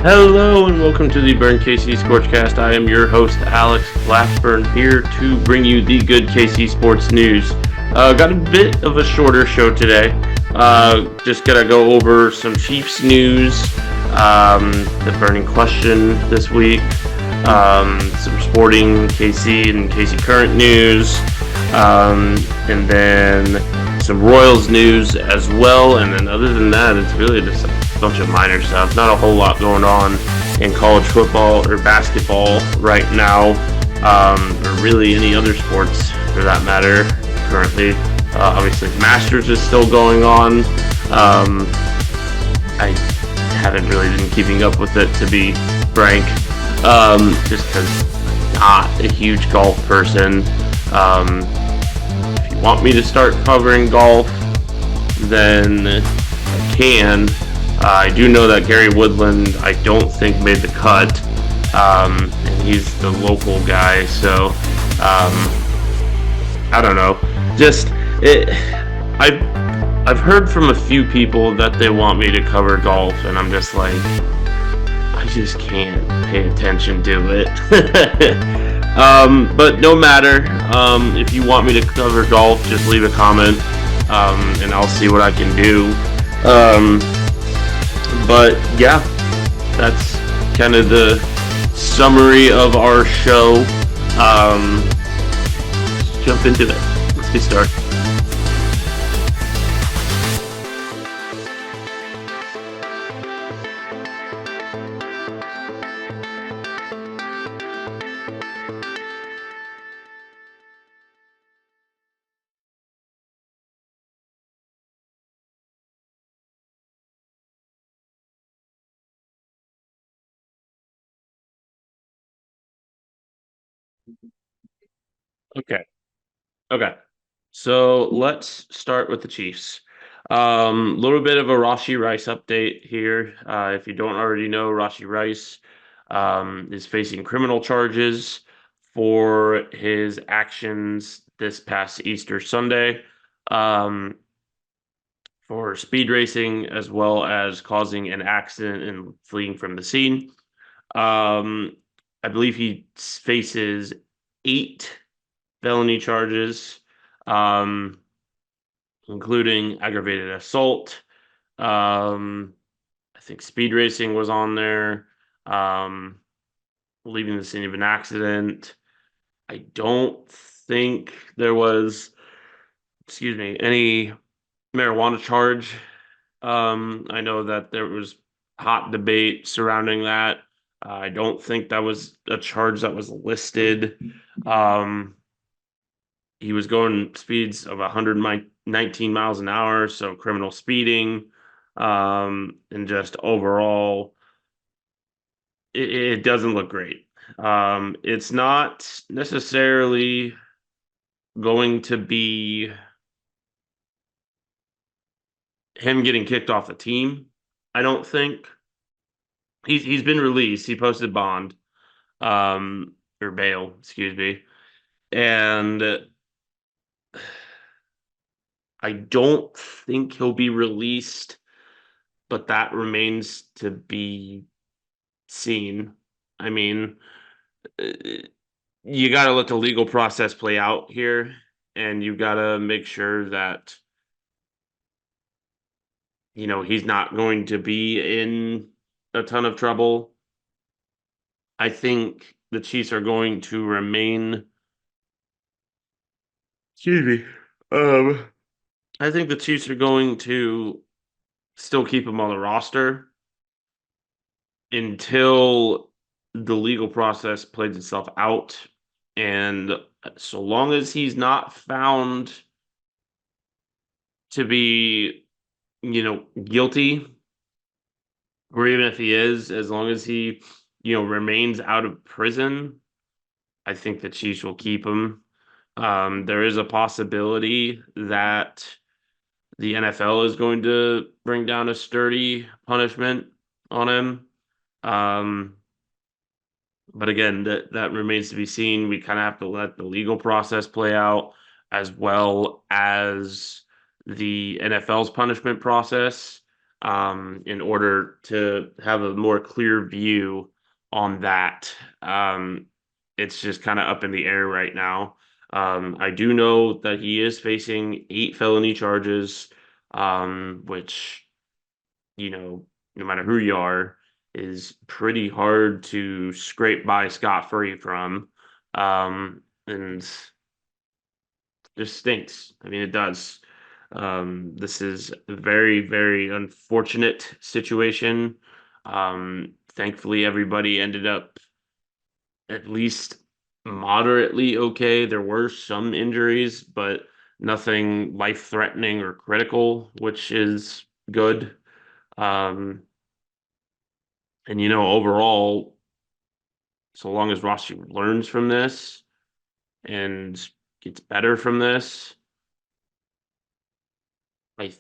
Hello and welcome to the Burn KC ScorchCast. I am your host, Alex Blackburn, here to bring you the good KC sports news. Got a bit of a shorter show today. Just gonna go over some Chiefs news, the burning question this week, some sporting KC and KC current news, and then some Royals news as well. And then other than that, it's really just a bunch of minor stuff. Not a whole lot going on in college football or basketball right now, or really any other sports for that matter currently. Obviously, Masters is still going on. I haven't really been keeping up with it, to be frank, just because I'm not a huge golf person. If you want me to start covering golf, then I can. I do know that Gary Woodland, I don't think made the cut, and he's the local guy, so I don't know. I've heard from a few people that they want me to cover golf, and I'm just like, I just can't pay attention to it. But no matter, if you want me to cover golf, just leave a comment, and I'll see what I can do. But yeah, that's kind of the summary of our show. Let's jump into it. Let's get started. Okay. Okay. So let's start with the Chiefs. Little bit of a Rashee Rice update here. If you don't already know, Rashee Rice is facing criminal charges for his actions this past Easter Sunday, um, for speed racing as well as causing an accident and fleeing from the scene. Um, I believe he faces 8 felony charges, um, including aggravated assault. I think speed racing was on there. Um, Leaving the scene of an accident. I don't think there was, excuse me, any marijuana charge. I know that there was hot debate surrounding that. I don't think that was a charge that was listed. Um, he was going speeds of 119 miles an hour, so criminal speeding, and just overall, it doesn't look great. It's not necessarily going to be him getting kicked off the team. I don't think he's been released. He posted bond, or bail, excuse me, and I don't think he'll be released, but that remains to be seen. I mean, uh, you got to let the legal process play out here, and you got to make sure that he's not going to be in a ton of trouble. I think the Chiefs are going to remain. Excuse me. I think the Chiefs are going to still keep him on the roster until the legal process plays itself out. And so long as he's not found to be, guilty, or even if he is, as long as he, remains out of prison, I think the Chiefs will keep him. There is a possibility that the NFL is going to bring down a sturdy punishment on him. Um, but again, that remains to be seen. We kind of have to let the legal process play out, as well as the NFL's punishment process. in order to have a more clear view on that. It's just kind of up in the air right now. I do know that he is facing 8 felony charges, which, no matter who you are, is pretty hard to scrape by scot-free from. And just stinks. I mean, it does. This is a very, very unfortunate situation. Thankfully, everybody ended up at least moderately okay. There were some injuries, but nothing life-threatening or critical, which is good. Um, and overall, so long as Rashee learns from this and gets better from this, I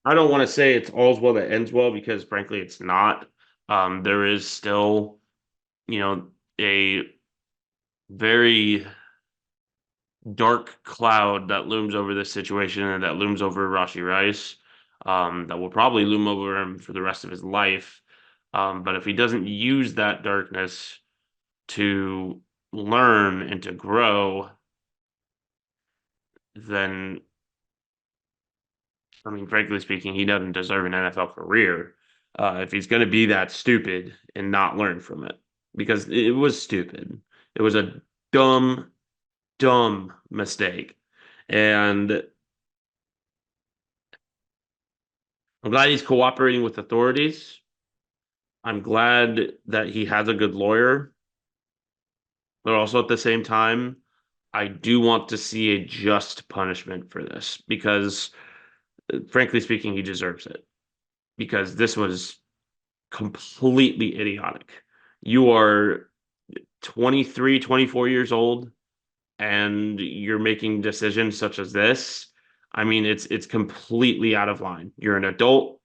I don't want to say it's all's well that ends well because frankly it's not. There is still, a very dark cloud that looms over this situation and that looms over Rashee Rice. That will probably loom over him for the rest of his life. But if he doesn't use that darkness to learn and to grow, then I mean, frankly speaking, he doesn't deserve an NFL career if he's going to be that stupid and not learn from it because it was stupid. It was a dumb, dumb mistake. And I'm glad he's cooperating with authorities. I'm glad that he has a good lawyer. But also at the same time, I do want to see a just punishment for this because, frankly speaking, he deserves it. Because this was completely idiotic. You are 23, 24 years old and you're making decisions such as this. I mean, it's completely out of line. You're an adult.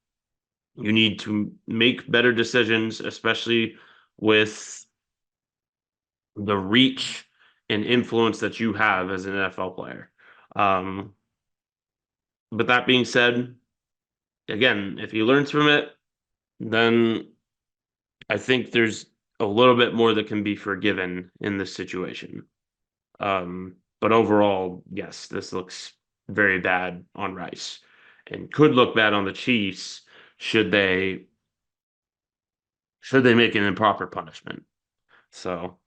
You need to make better decisions, especially with the reach and influence that you have as an NFL player. Um, but that being said, again, if he learns from it, then I think there's a little bit more that can be forgiven in this situation. But overall, yes, this looks very bad on Rice and could look bad on the Chiefs should they make an improper punishment. So,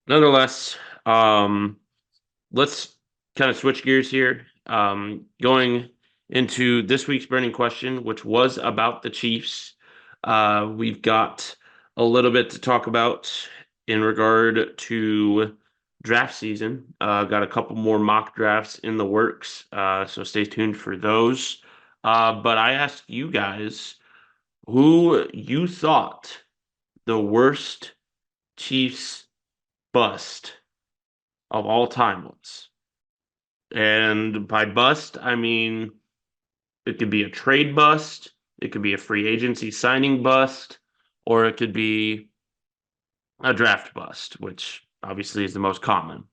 nonetheless, let's kind of switch gears here. Going into this week's burning question, which was about the Chiefs. We've got a little bit to talk about in regard to draft season. Got a couple more mock drafts in the works, so stay tuned for those. But I asked you guys who you thought the worst Chiefs bust of all time was. And by bust, I mean it could be a trade bust, it could be a free agency signing bust, or it could be a draft bust, which obviously is the most common.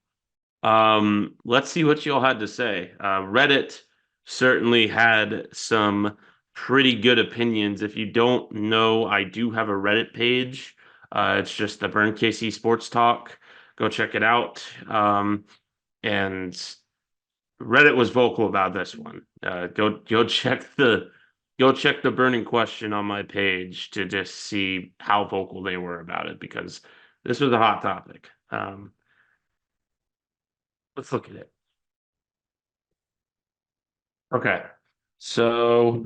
Let's see what you all had to say. Reddit certainly had some pretty good opinions. If you don't know, I do have a Reddit page. It's just the Burn KC Sports Talk. Go check it out. And Reddit was vocal about this one. Go check the burning question on my page to just see how vocal they were about it because this was a hot topic. Let's look at it. Okay. So,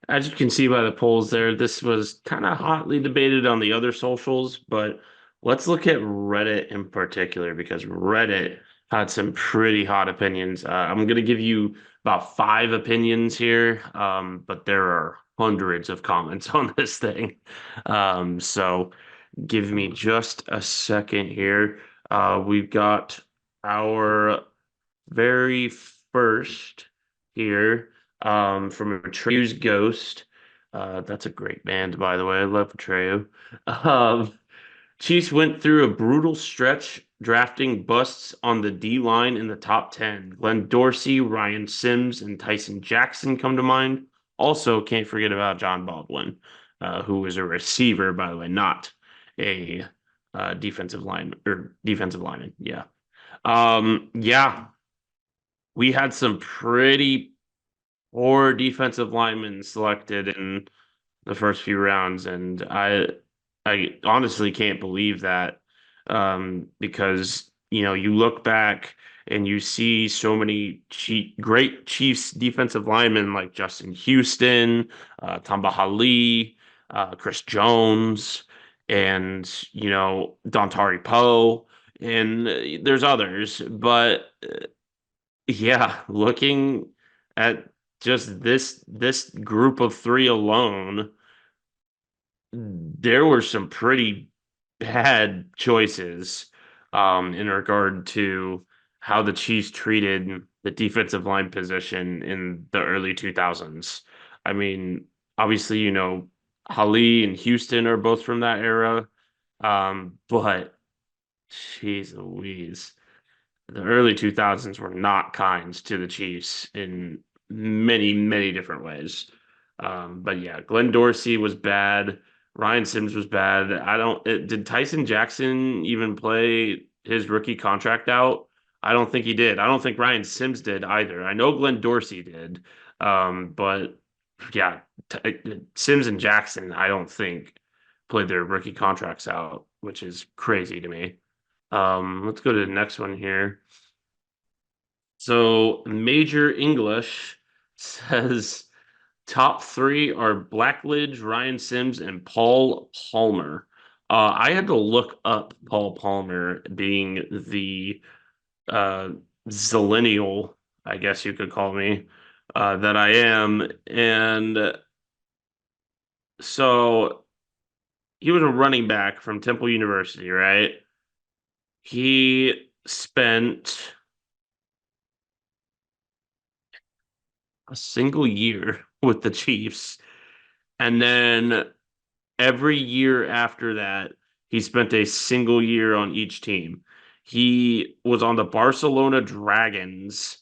as you can see by the polls there, this was kind of hotly debated on the other socials, but let's look at Reddit in particular because Reddit had some pretty hot opinions. I'm going to give you about 5 opinions here, but there are hundreds of comments on this thing. So give me just a second here. We've got our very first here from Atreus Ghost. That's a great band, by the way. I love Atreus. Um, Chiefs went through a brutal stretch drafting busts on the D line in the top 10. Glenn Dorsey, Ryan Sims, and Tyson Jackson come to mind. Also, can't forget about John Baldwin, who was a receiver, by the way, not a defensive lineman or defensive lineman. Yeah. Yeah, we had some pretty poor defensive linemen selected in the first few rounds, and I honestly can't believe that because you look back and you see so many great Chiefs defensive linemen like Justin Houston, Tamba Hali, Chris Jones, and Dontari Poe, and there's others, but yeah, looking at just this group of three alone, there were some pretty bad choices in regard to how the Chiefs treated the defensive line position in the early 2000s. I mean, obviously, Hali and Houston are both from that era, but jeez Louise, the early 2000s were not kind to the Chiefs in many, many different ways. But yeah, Glenn Dorsey was bad. Ryan Sims was bad. Did Tyson Jackson even play his rookie contract out? I don't think he did. I don't think Ryan Sims did either. I know Glenn Dorsey did. But yeah, Sims and Jackson, I don't think played their rookie contracts out, which is crazy to me. Let's go to the next one here. So Major English says top three are Blackledge, Ryan Sims, and Paul Palmer. I had to look up Paul Palmer being the uh, zillennial, I guess you could call me, that I am. And so he was a running back from Temple University, right? He spent a single year with the Chiefs. And then every year after that, he spent a single year on each team. He was on the Barcelona Dragons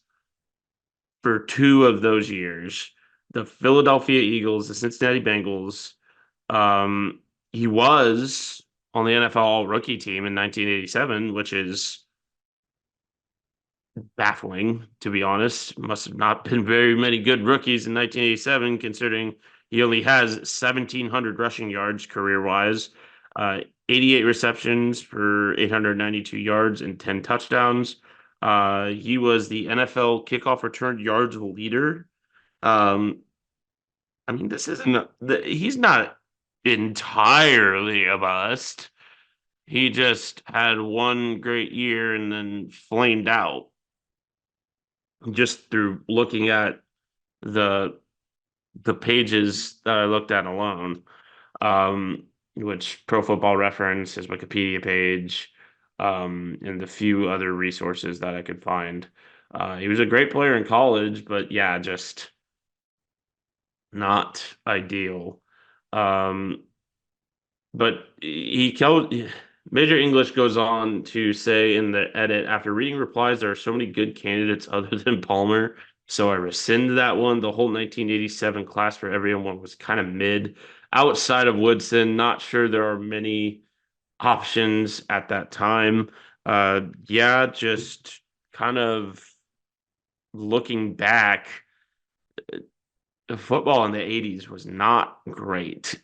for two of those years, the Philadelphia Eagles, the Cincinnati Bengals. He was on the NFL All Rookie team in 1987, which is baffling, to be honest. Must have not been very many good rookies in 1987, considering he only has 1,700 rushing yards career wise, 88 receptions for 892 yards and 10 touchdowns. He was the NFL kickoff return yards leader. Um, I mean, this isn't, he's not entirely a bust. He just had one great year and then flamed out just through looking at the the pages that I looked at alone, um, which Pro Football Reference, his Wikipedia page, and the few other resources that I could find. He was a great player in college, but yeah, just not ideal. Um, but he killed. Major English goes on to say in the edit, after reading replies, there are so many good candidates other than Palmer, so I rescind that one. The whole 1987 class for everyone was kind of mid. Outside of Woodson, not sure there are many options at that time. Yeah, just kind of looking back, football in the 80s was not great.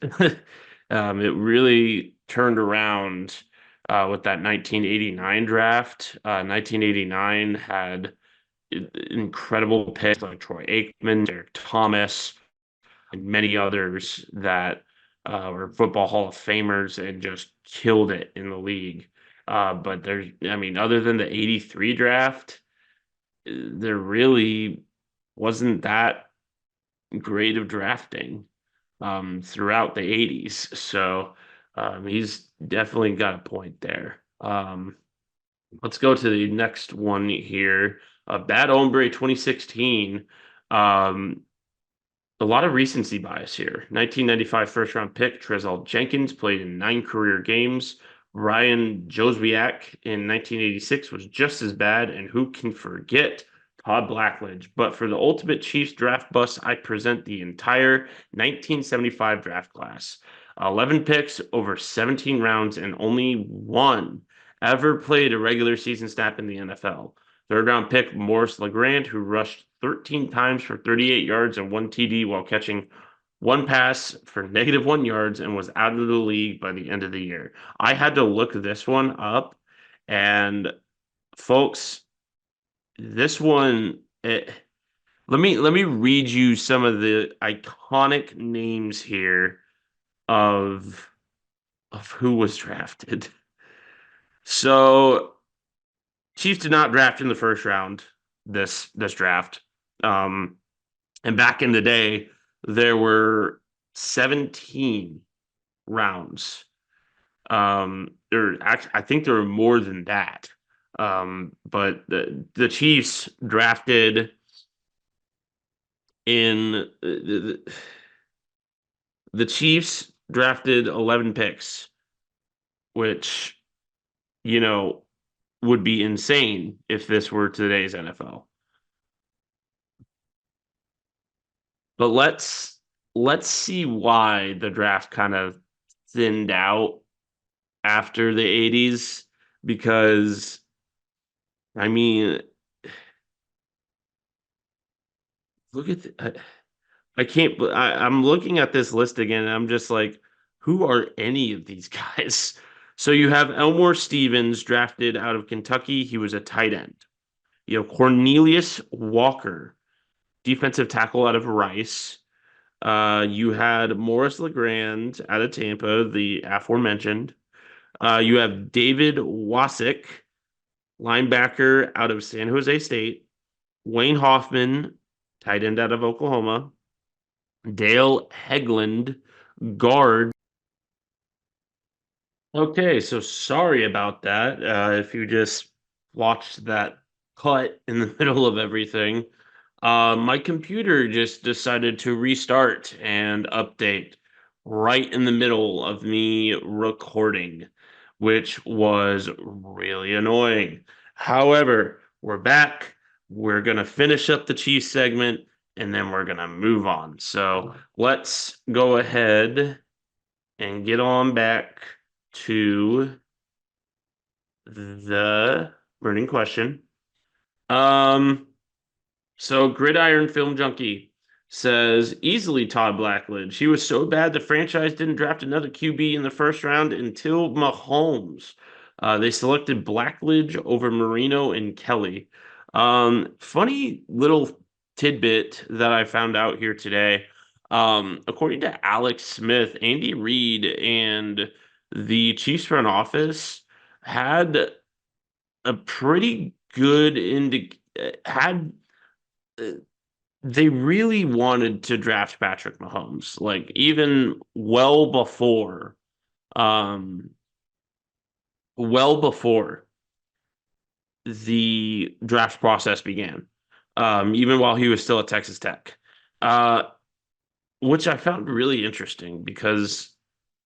It really turned around with that 1989 draft. 1989 had incredible picks like Troy Aikman, Derek Thomas, and many others that were Football Hall of Famers and just killed it in the league. But I mean, other than the 83 draft, there really wasn't that great of drafting throughout the 80s. So he's definitely got a point there. Let's go to the next one here. Bad Hombre 2016. A lot of recency bias here. 1995 first round pick, Trezal Jenkins played in 9 career games. Ryan Joswiak in 1986 was just as bad. And who can forget Todd Blackledge. But for the ultimate Chiefs draft bust, I present the entire 1975 draft class. 11 picks over 17 rounds, and only one ever played a regular season snap in the NFL. Third round pick Maurice LeGrand, who rushed 13 times for 38 yards and one TD while catching one pass for -1 yards and was out of the league by the end of the year. I had to look this one up, and folks, this one, let me read you some of the iconic names here of who was drafted. So Chiefs did not draft in the first round this draft. And back in the day, there were 17 rounds. I think there were more than that. But the Chiefs drafted in the Chiefs drafted 11 picks, which, you know, would be insane if this were today's NFL. But let's see why the draft kind of thinned out after the 80s, because I mean, look at I can't I'm looking at this list again and I'm just like, who are any of these guys? So you have Elmore Stevens, drafted out of Kentucky. He was a tight end. You have Cornelius Walker, defensive tackle out of Rice. You had Maurice LeGrand out of Tampa, the aforementioned. You have David Wasick, linebacker out of San Jose State. Wayne Hoffman, tight end out of Oklahoma. Dale Hegland, guard. Okay, so sorry about that. If you just watched that cut in the middle of everything, my computer just decided to restart and update right in the middle of me recording, which was really annoying. However, we're back. We're going to finish up the Chiefs segment and then we're going to move on. So let's go ahead and get on back to the burning question. So Gridiron Film Junkie says easily Todd Blackledge. He was so bad the franchise didn't draft another QB in the first round until Mahomes. They selected Blackledge over Marino and Kelly. Funny little tidbit that I found out here today. According to Alex Smith, Andy Reid and the Chiefs front office had a pretty good had they really wanted to draft Patrick Mahomes, like even um well before the draft process began, even while he was still at Texas Tech, which I found really interesting because,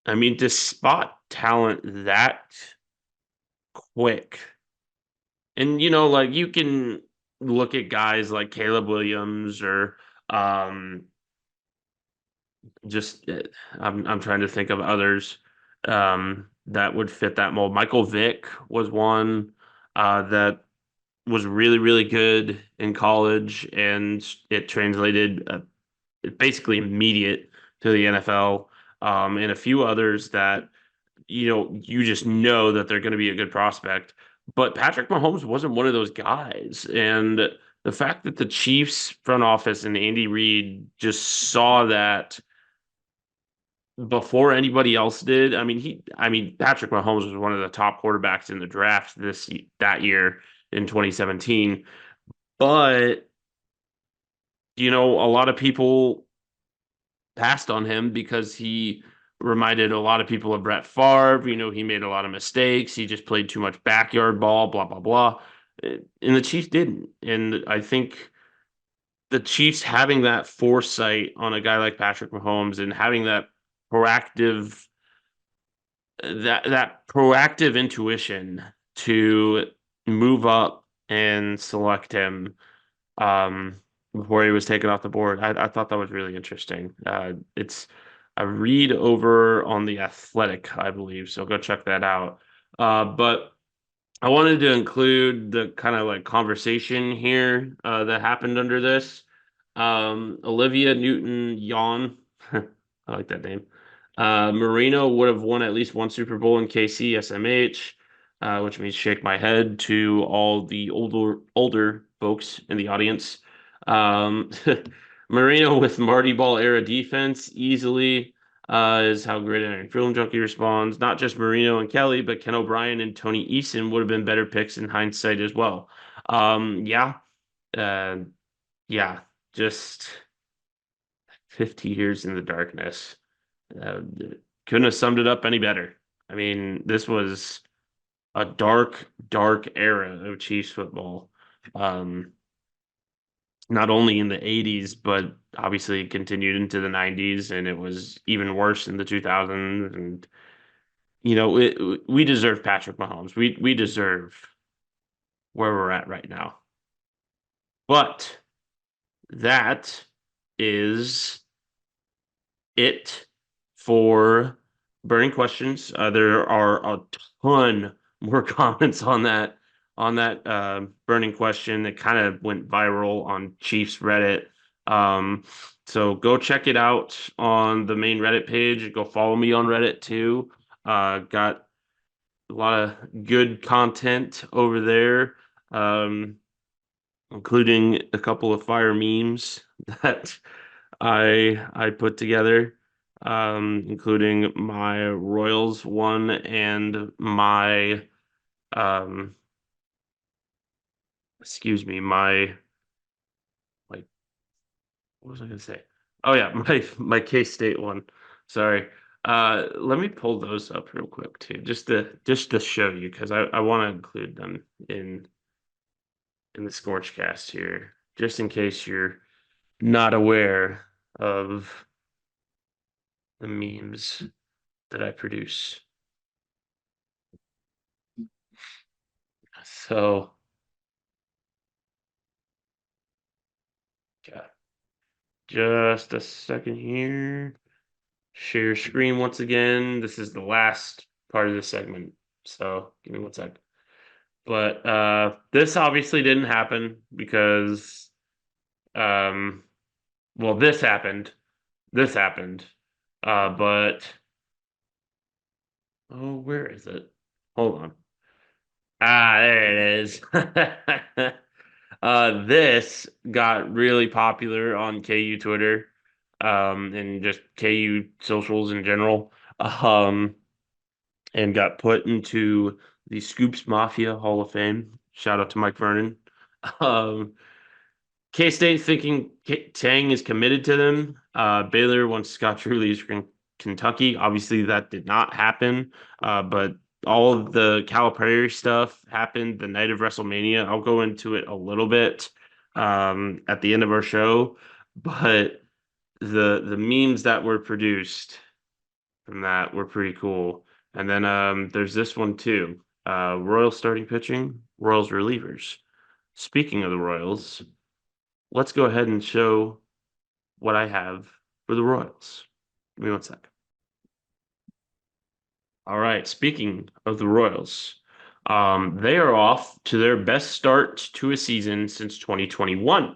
I mean, to spot talent that quick, and like you can look at guys like Caleb Williams or just I'm trying to think of others that would fit that mold. Michael Vick was one that was really, really good in college, and it translated basically immediate to the NFL, and a few others that you just know that they're going to be a good prospect. But Patrick Mahomes wasn't one of those guys, and the fact that the Chiefs front office and Andy Reid just saw that before anybody else did. I mean, Patrick Mahomes was one of the top quarterbacks in the draft that year in 2017. But a lot of people passed on him because he reminded a lot of people of Brett Favre. He made a lot of mistakes. He just played too much backyard ball, blah, blah, blah. And the Chiefs didn't. And I think the Chiefs having that foresight on a guy like Patrick Mahomes and having proactive that proactive intuition to move up and select him um, before he was taken off the board. I thought that was really interesting. It's a read over on The Athletic, I believe. So go check that out. But I wanted to include the kind of like conversation here that happened under this. Olivia Newton-John, I like that name. Marino would have won at least one Super Bowl in KC SMH, which means shake my head to all the older folks in the audience. Um, Marino with Marty Ball era defense easily is how Great Iron Film Junkie responds. Not just Marino and Kelly, but Ken O'Brien and Tony Eason would have been better picks in hindsight as well. Yeah, uh, yeah, just 50 years in the darkness. Uh, couldn't have summed it up any better. I mean, this was a dark, dark era of Chiefs football. Um, not only in the 80s, but obviously continued into the 90s, and it was even worse in the 2000s. And we deserve Patrick Mahomes. We deserve where we're at right now. But that is it for burning questions. There are a ton more comments on that burning question that kind of went viral on Chiefs Reddit. So go check it out on the main Reddit page. Go follow me on Reddit too. Got a lot of good content over there, including a couple of fire memes that I put together, including my Royals one and my um excuse me, my like what was I gonna say? Oh yeah, my K-State one. Sorry. Let me pull those up real quick too, just to show you because I want to include them in the ScorchCast here, just in case you're not aware of the memes that I produce. So, got just a second here. Share screen once again. This is the last part of the segment. So, give me one sec. But this obviously didn't happen because um well this happened. This happened. But oh, where is it? Hold on. There it is. This got really popular on KU Twitter, and just KU socials in general, and got put into the Scoops Mafia Hall of Fame. Shout out to Mike Vernon. Um, K-State thinking Tang is committed to them. Baylor wants Scott Trulease from Kentucky. Obviously, that did not happen. But all of the Calipari stuff happened the night of WrestleMania. I'll go into it a little bit at the end of our show. But the memes that were produced from that were pretty cool. And then there's this one too. Royals starting pitching, Royals relievers. Speaking of the Royals, let's go ahead and show what I have for the Royals. Give me one sec. All right. Speaking of the Royals, they are off to their best start to a season since 2021.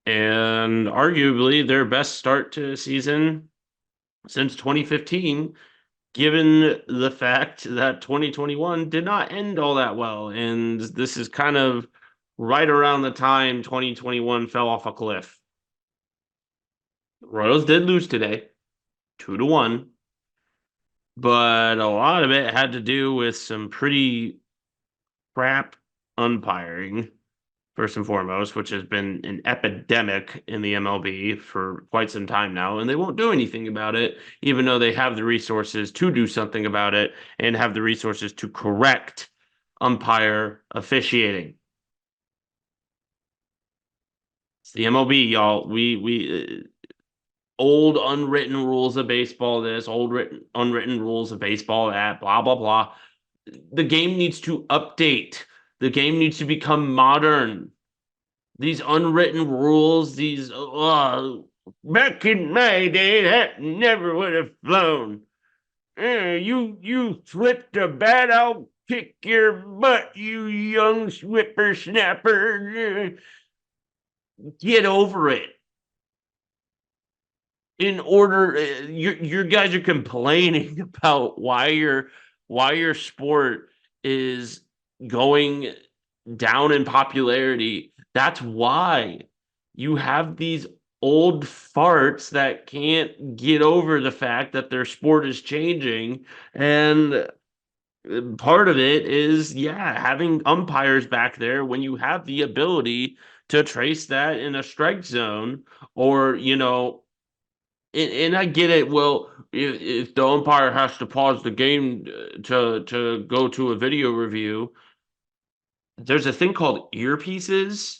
And arguably their best start to a season since 2015, given the fact that 2021 did not end all that well. And this is kind of right around the time 2021 fell off a cliff. Royals did lose today, 2-1, but a lot of it had to do with some pretty crap umpiring, first and foremost, which has been an epidemic in the MLB for quite some time now, and they won't do anything about it, even though they have the resources to do something about it and have the resources to correct umpire officiating. It's the MLB, y'all. We old unwritten rules of baseball, this old unwritten rules of baseball, that blah blah blah. The game needs to update. The game needs to become modern. these unwritten rules, these back in my day that never would have flown. You flipped a bat, I'll kick your butt, you young whippersnapper. Get over it. In order, your guys are complaining about why your sport is going down in popularity. That's why you have these old farts that can't get over the fact that their sport is changing. And part of it is, yeah, having umpires back there when you have the ability to trace that in a strike zone, or, and I get it. Well, if the umpire has to pause the game to go to a video review, there's a thing called earpieces,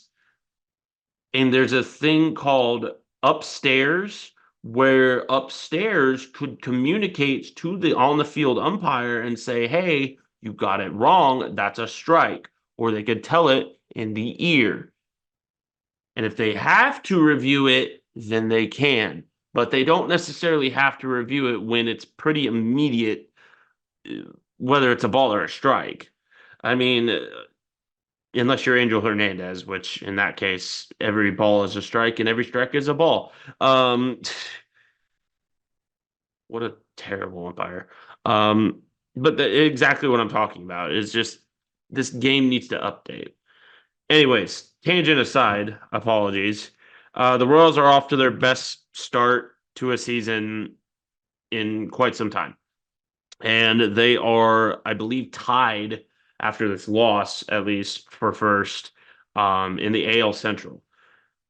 and there's a thing called upstairs, where upstairs could communicate to the on the field umpire and say, "Hey, you got it wrong. That's a strike," or they could tell it in the ear. And if they have to review it, then they can. But they don't necessarily have to review it when it's pretty immediate, whether it's a ball or a strike. I mean, unless you're Angel Hernandez, which in that case, every ball is a strike and every strike is a ball. What a terrible umpire. But exactly what I'm talking about is just this game needs to update. Anyways, tangent aside, apologies. The Royals are off to their best start to a season in quite some time. And they are, I believe, tied after this loss, at least for first, in the AL Central.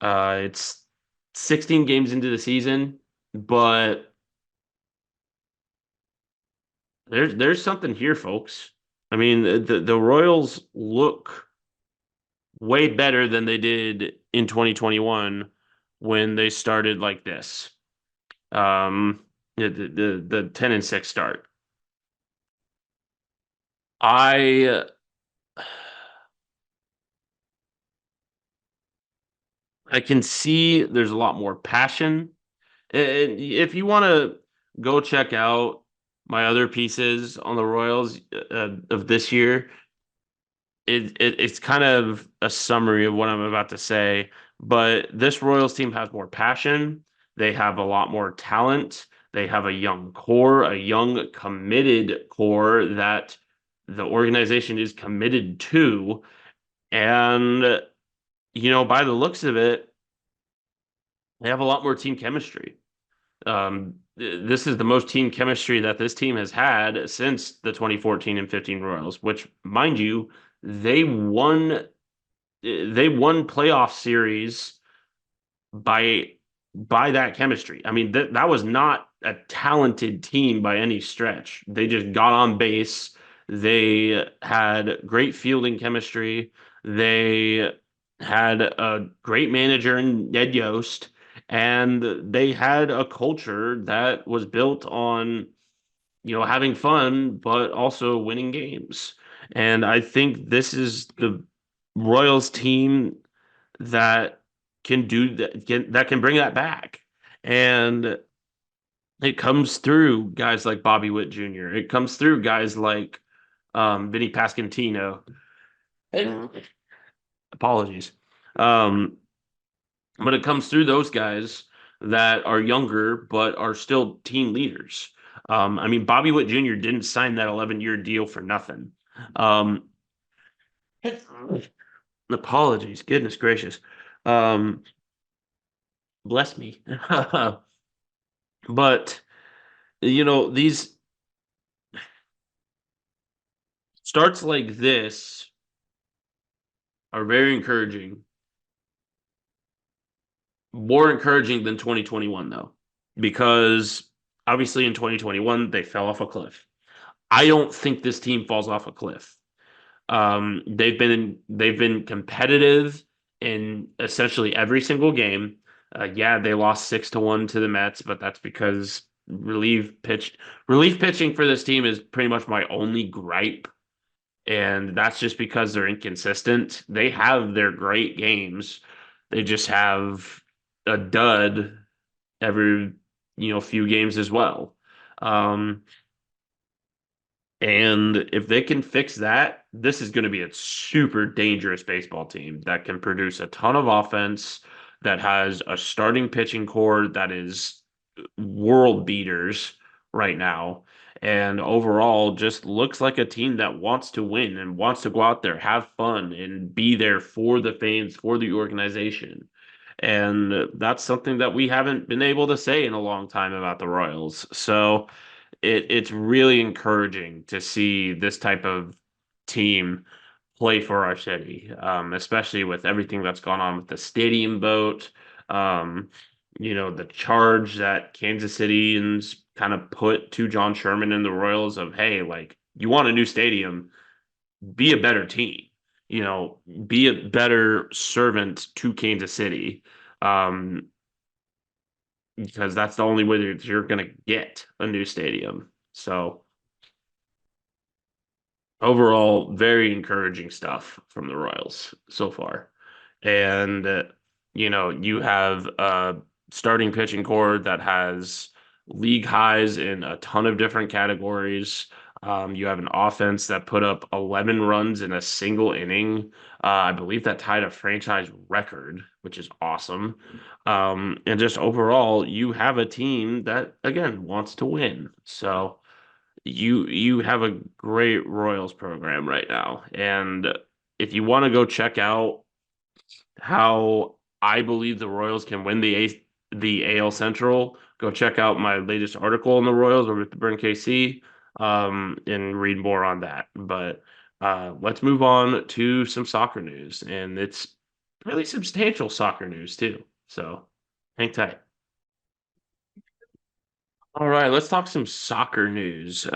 It's 16 games into the season, but there's something here, folks. I mean, the Royals look way better than they did in 2021 when they started like this. The 10-6 start. I I can see there's a lot more passion. And if you want to go check out my other pieces on the Royals of this year, it's kind of a summary of what I'm about to say. But this Royals team has more passion. They have a lot more talent. They have a young core, a young committed core that the organization is committed to. And, by the looks of it, they have a lot more team chemistry. This is the most team chemistry that this team has had since the 2014 and 15 Royals, which, mind you, they won they won playoff series by by that chemistry. I mean, that was not a talented team by any stretch. They just got on base. They had great fielding chemistry. They had a great manager in Ned Yost, and they had a culture that was built on, having fun, but also winning games. And I think this is the Royals team that can do that, that can bring that back. And it comes through guys like Bobby Witt Jr. It comes through guys like Vinny Pasquantino. And apologies. Um, but it comes through those guys that are younger but are still team leaders. I mean, Bobby Witt Jr. didn't sign that 11-year deal for nothing. Um, apologies, goodness gracious. Um, bless me. But these starts like this are very encouraging. More encouraging than 2021, though, because obviously in 2021 they fell off a cliff. I don't think this team falls off a cliff. They've been competitive in essentially every single game. Yeah, they lost 6-1 to the Mets, but that's because relief pitching for this team is pretty much my only gripe, and that's just because they're inconsistent. They have their great games, They just have a dud every few games as well. Um, and if they can fix that, this is going to be a super dangerous baseball team that can produce a ton of offense, that has a starting pitching core that is world beaters right now. And overall, just looks like a team that wants to win and wants to go out there, have fun, and be there for the fans, for the organization. And that's something that we haven't been able to say in a long time about the Royals. So it's really encouraging to see this type of team play for our city, especially with everything that's gone on with the stadium vote. Um, the charge that Kansas Cityans kind of put to John Sherman and the Royals of, hey, like, you want a new stadium, be a better team, be a better servant to Kansas City. Um, because that's the only way that you're going to get a new stadium. So overall, very encouraging stuff from the Royals so far. And, you have a starting pitching core that has league highs in a ton of different categories. You have an offense that put up 11 runs in a single inning. I believe that tied a franchise record, which is awesome. And just overall, you have a team that, again, wants to win. So you have a great Royals program right now. And if you want to go check out how I believe the Royals can win the AL Central, go check out my latest article on the Royals over at the Burn KC, and read more on that. But let's move on to some soccer news, and it's really substantial soccer news too. So hang tight. All right, let's talk some soccer news.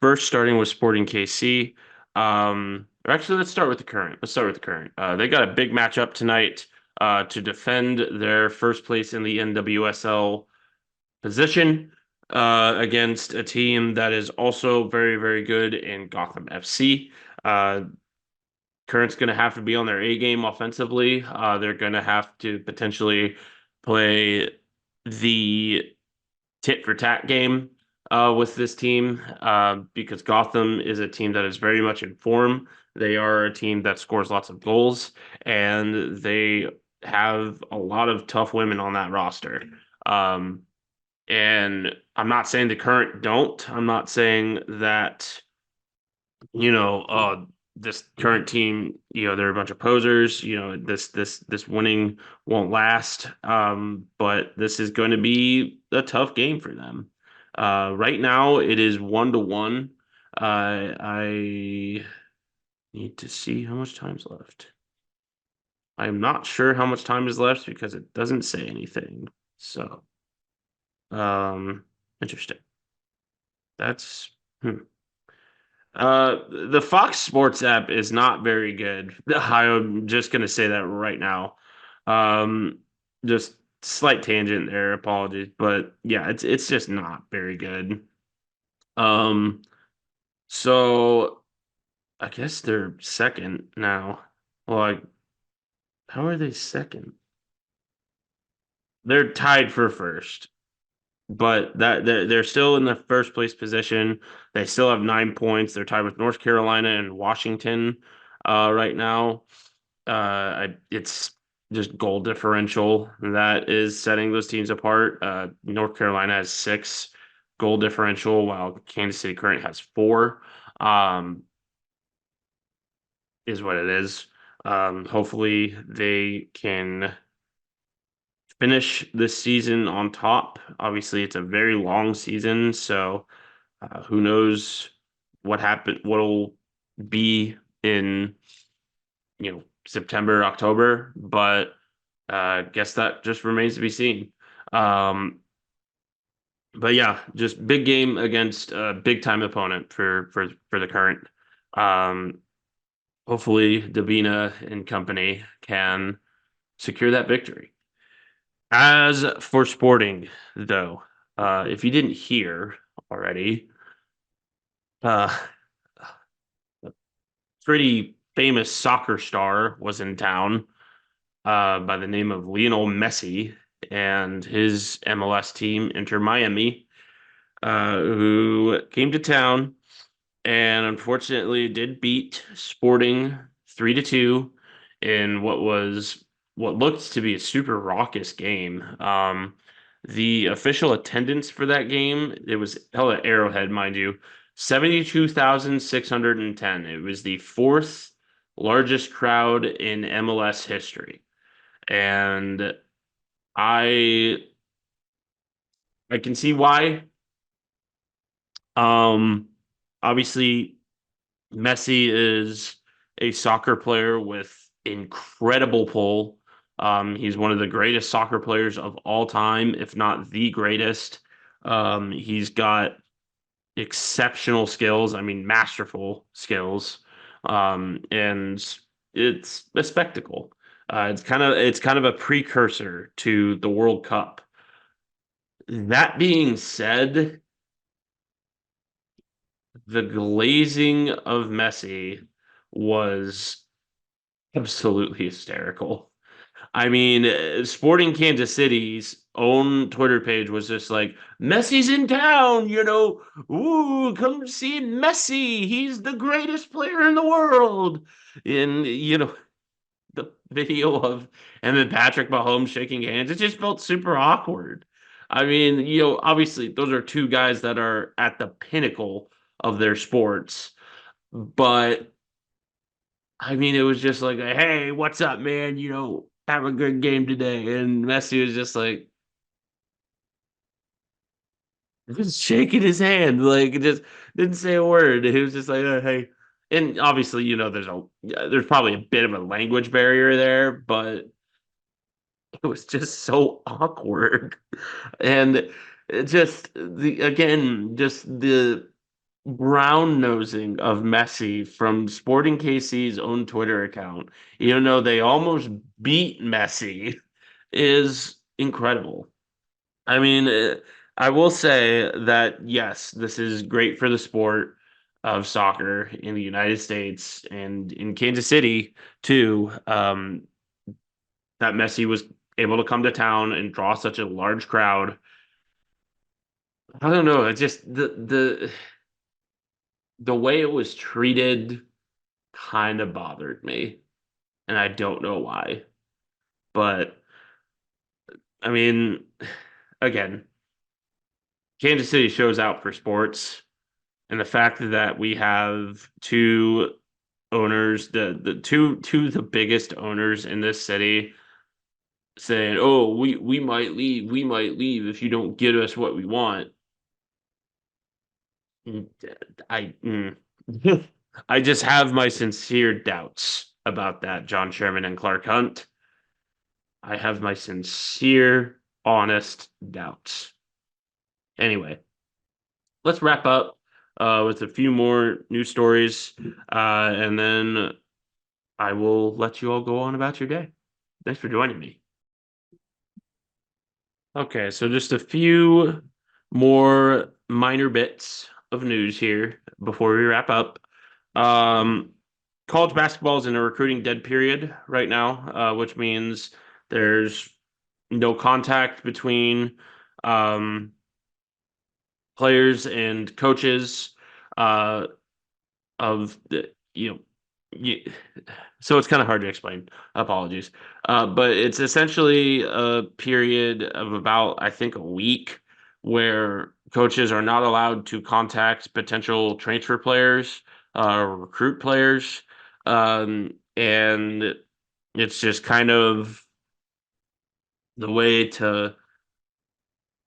First, starting with Sporting KC. Or actually, let's start with the current. Let's start with the current. They got a big matchup tonight to defend their first place in the NWSL position against a team that is also very, very good in Gotham FC. Uh, Current's going to have to be on their A game offensively. They're going to have to potentially play the tit for tat game with this team because Gotham is a team that is very much in form. They are a team that scores lots of goals, and they have a lot of tough women on that roster. Um, and I'm not saying the current don't. I'm not saying that this current team, they're a bunch of posers. This winning won't last. But this is going to be a tough game for them. Right now, it is 1-1. I need to see how much time's left. I'm not sure how much time is left because it doesn't say anything. So, um, interesting. That's hmm. The Fox Sports app is not very good. I'm just gonna say that right now. Um, just slight tangent there, apologies, but yeah, it's just not very good. Um, so I guess they're second now. Like, how are they second? They're tied for first, but they're still in the first place position. They still have 9 points. They're tied with North Carolina and Washington right now. It's just goal differential that is setting those teams apart. North Carolina has 6 goal differential, while Kansas City currently has 4. Um, is what it is. Hopefully they can finish this season on top. Obviously, it's a very long season, so who knows what'll be in September, October, but guess that just remains to be seen. Um, but yeah, just big game against a big time opponent for the current. Um, Hopefully, Davina and company can secure that victory. As for Sporting, though, if you didn't hear already, uh, a pretty famous soccer star was in town. by the name of Lionel Messi and his MLS team, Inter Miami, who came to town and unfortunately did beat Sporting 3-2 in what looked to be a super raucous game. The official attendance for that game, it was held at Arrowhead, mind you, 72,610. It was the fourth largest crowd in MLS history. And I I can see why. Um Obviously Messi is a soccer player with incredible pull. He's one of the greatest soccer players of all time, if not the greatest. He's got exceptional skills. I mean, masterful skills. And it's a spectacle. It's kind of a precursor to the World Cup. That being said, the glazing of Messi was absolutely hysterical. I mean, Sporting Kansas City's own Twitter page was just like, Messi's in town, Ooh, come see Messi. He's the greatest player in the world. And, the video of him and Patrick Mahomes shaking hands, it just felt super awkward. I mean, obviously, those are two guys that are at the pinnacle of their sports. But I mean, it was just like, hey, what's up, man? Have a good game today. And Messi was just shaking his hand, like just didn't say a word. He was just like, oh, hey. And obviously, there's probably a bit of a language barrier there, but it was just so awkward. And just the brown nosing of Messi from Sporting KC's own Twitter account, even though they almost beat Messi, is incredible. I mean, I will say that yes, this is great for the sport of soccer in the United States and in Kansas City too. That Messi was able to come to town and draw such a large crowd. I don't know. It's just the way it was treated kind of bothered me, and I don't know why. But I mean, again, Kansas City shows out for sports, and the fact that we have two owners, the two the biggest owners in this city, saying, "Oh, we might leave if you don't get us what we want." Mm, I mm. I just have my sincere doubts about that, John Sherman and Clark Hunt. I have my sincere, honest doubts. Anyway, let's wrap up with a few more news stories, and then I will let you all go on about your day. Thanks for joining me. Okay, so just a few more minor bits of news here before we wrap up. Um, College basketball is in a recruiting dead period right now, which means there's no contact between um, players and coaches uh, of the you, so it's kind of hard to explain. Apologies, but it's essentially a period of about I think a week where coaches are not allowed to contact potential transfer players, recruit players, and it's just kind of the way to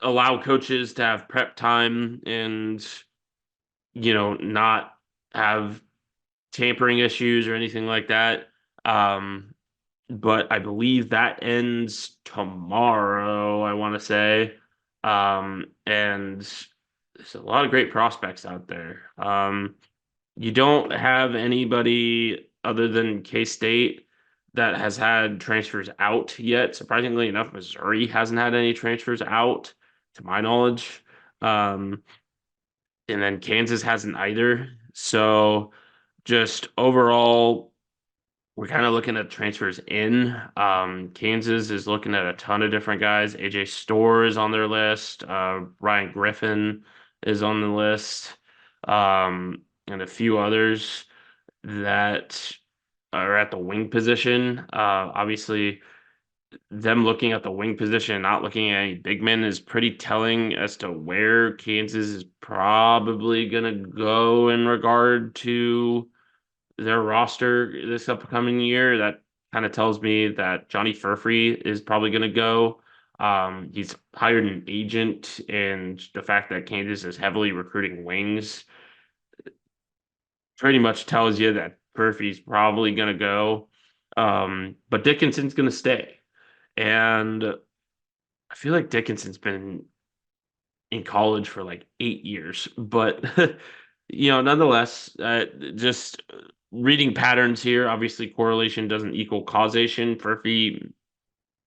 allow coaches to have prep time and not have tampering issues or anything like that. Um, but I believe that ends tomorrow, I want to say. And there's a lot of great prospects out there. You don't have anybody other than K-State that has had transfers out yet. Surprisingly enough, Missouri hasn't had any transfers out, to my knowledge. Um, and then Kansas hasn't either. So just overall we're kind of looking at transfers in. Kansas is looking at a ton of different guys. AJ Storr is on their list. Ryan Griffin is on the list, and a few others that are at the wing position. Obviously, them looking at the wing position and not looking at any big men is pretty telling as to where Kansas is probably going to go in regard to their roster this upcoming year. That kind of tells me that Johnny Furphy is probably going to go. He's hired an agent, and the fact that Kansas is heavily recruiting wings pretty much tells you that Furphy's probably going to go. But Dickinson's going to stay. And I feel like Dickinson's been in college for like 8 years, but nonetheless, just reading patterns here. Obviously, correlation doesn't equal causation. Furphy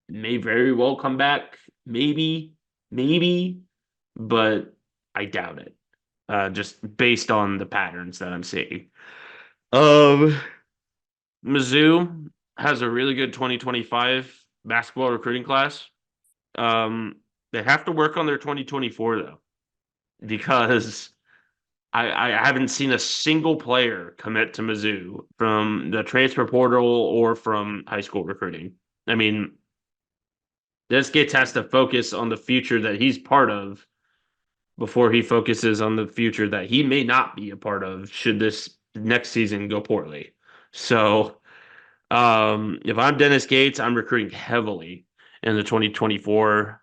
may very well come back, maybe, but I doubt it. Just based on the patterns that I'm seeing. Um, Mizzou has a really good 2025 basketball recruiting class. Um, they have to work on their 2024 though, because I haven't seen a single player commit to Mizzou from the transfer portal or from high school recruiting. I mean, this gets has to focus on the future that he's part of before he focuses on the future that he may not be a part of should this next season go poorly. So, if I'm Dennis Gates, I'm recruiting heavily in the 2024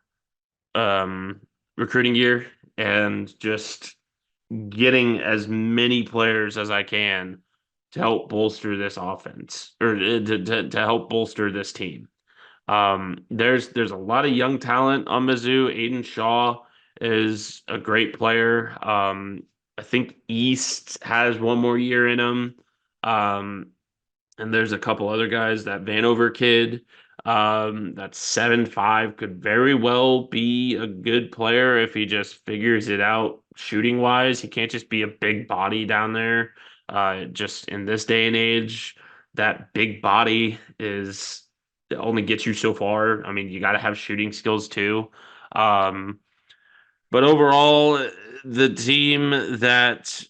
recruiting year and just getting as many players as I can to help bolster this offense or to help bolster this team. There's a lot of young talent on Mizzou. Aiden Shaw is a great player. I think East has one more year in him. Um, and there's a couple other guys. That Vanover kid, that's 7'5", could very well be a good player if he just figures it out shooting wise. He can't just be a big body down there. Just in this day and age, that big body is it only gets you so far. I mean, you got to have shooting skills too. Um, but overall, the team that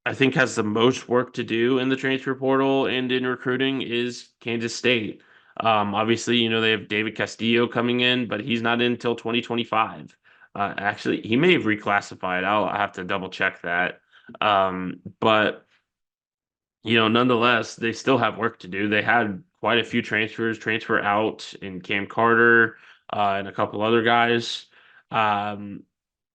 I think has the most work to do in the transfer portal and in recruiting is Kansas State. Obviously, they have David Castillo coming in, but he's not in until 2025. Actually, he may have reclassified. I'll have to double check that. But nonetheless, they still have work to do. They had quite a few transfers transfer out in Cam Carter and a couple other guys. Um,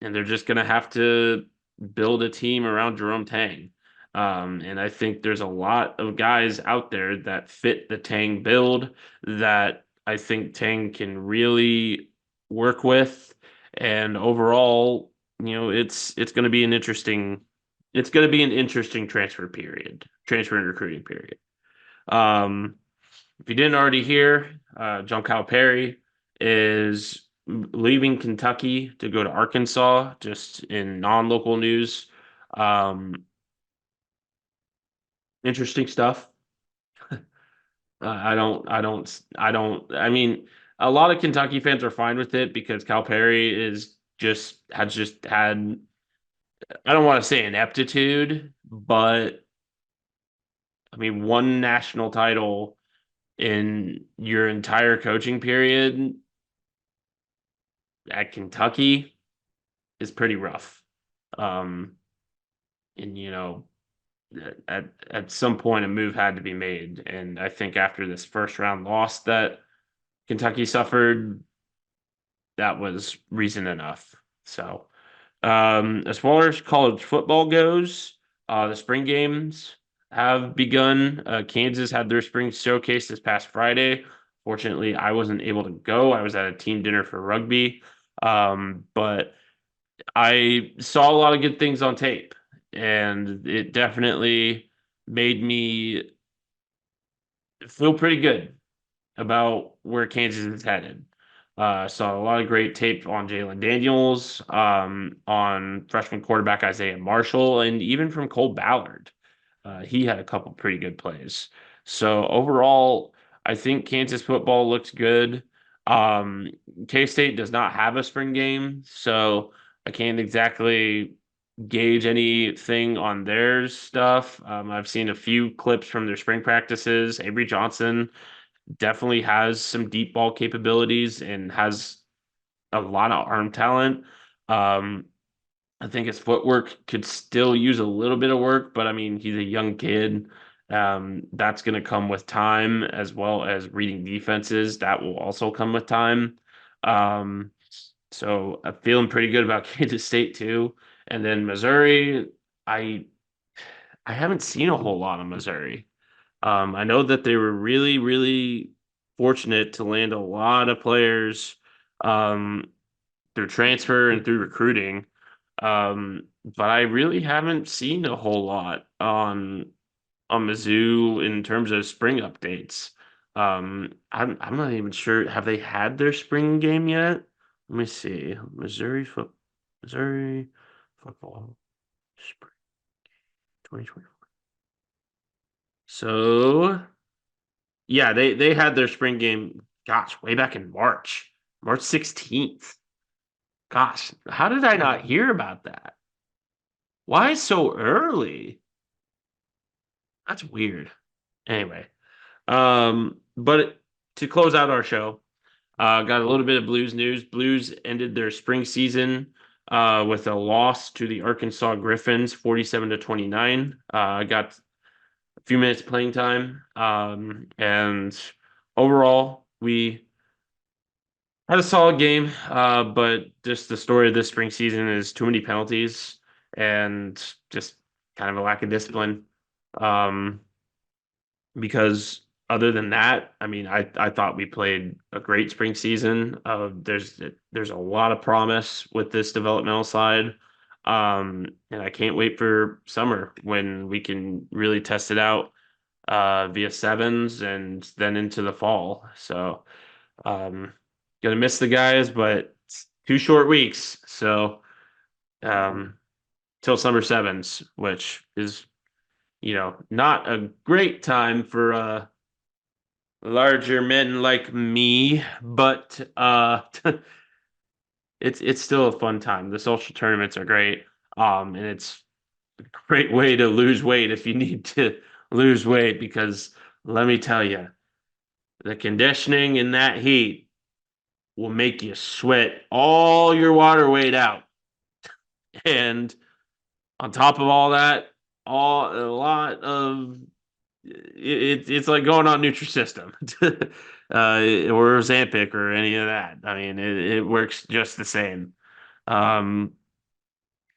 and they're just going to have to build a team around Jerome Tang. And I think there's a lot of guys out there that fit the Tang build that I think Tang can really work with. And overall, it's going to be an interesting transfer and recruiting period. Um, if you didn't already hear, John Calipari is leaving Kentucky to go to Arkansas, just in non-local news. Um, interesting stuff. I mean, a lot of Kentucky fans are fine with it because Calipari has just had, I don't want to say ineptitude, but I mean, one national title in your entire coaching period at Kentucky is pretty rough. Um, and at some point a move had to be made, and I think after this first round loss that Kentucky suffered, that was reason enough. So, as far as college football goes, the spring games have begun. Kansas had their spring showcase this past Friday. Fortunately, I wasn't able to go. I was at a team dinner for rugby. But I saw a lot of good things on tape, and it definitely made me feel pretty good about where Kansas is headed. Saw a lot of great tape on Jalen Daniels, on freshman quarterback Isaiah Marshall, and even from Cole Ballard. He had a couple pretty good plays. So overall, I think Kansas football looks good. Um, K-State does not have a spring game, so I can't exactly gauge anything on their stuff. I've seen a few clips from their spring practices. Avery Johnson definitely has some deep ball capabilities and has a lot of arm talent. Um, I think his footwork could still use a little bit of work, but I mean, he's a young kid. That's going to come with time as well as reading defenses. That will also come with time. Um, so I'm feeling pretty good about Kansas State too. And then Missouri, I I haven't seen a whole lot of Missouri. I know that they were really, really fortunate to land a lot of players um, through transfer and through recruiting. But I really haven't seen a whole lot on Mizzou in terms of spring updates. I'm not even sure. Have they had their spring game yet? Let me see. Missouri football spring 2024. So yeah, they had their spring game, gosh, way back in March 16th. Gosh, how did I not hear about that? Why so early? That's weird. Anyway, but to close out our show, got a little bit of Blues news. Blues ended their spring season with a loss to the Arkansas Griffins, 47-29. Got a few minutes playing time, and overall we had a solid game, but just the story of this spring season is too many penalties and just kind of a lack of discipline. Um, because other than that, I mean, I thought we played a great spring season. There's a lot of promise with this developmental side, and I can't wait for summer when we can really test it out via sevens and then into the fall. So. Gonna miss the guys, but it's 2 short weeks. So um, till summer sevens, which is not a great time for larger men like me, but it's still a fun time. The social tournaments are great, and it's a great way to lose weight if you need to lose weight because let me tell you, the conditioning in that heat will make you sweat all your water weight out. And on top of all that, all a lot of it's like going on Nutrisystem or Zampic or any of that. I mean, it works just the same. Um,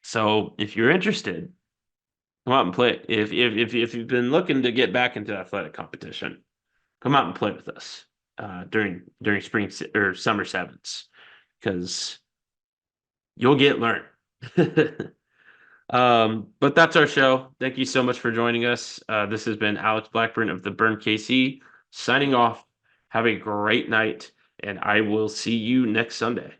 so if you're interested, come out and play. If you've been looking to get back into athletic competition, come out and play with us during spring or summer sevens because you'll get learned. But that's our show. Thank you so much for joining us. This has been Alex Blackburn of the Burn KC signing off. Have a great night, and I will see you next Sunday.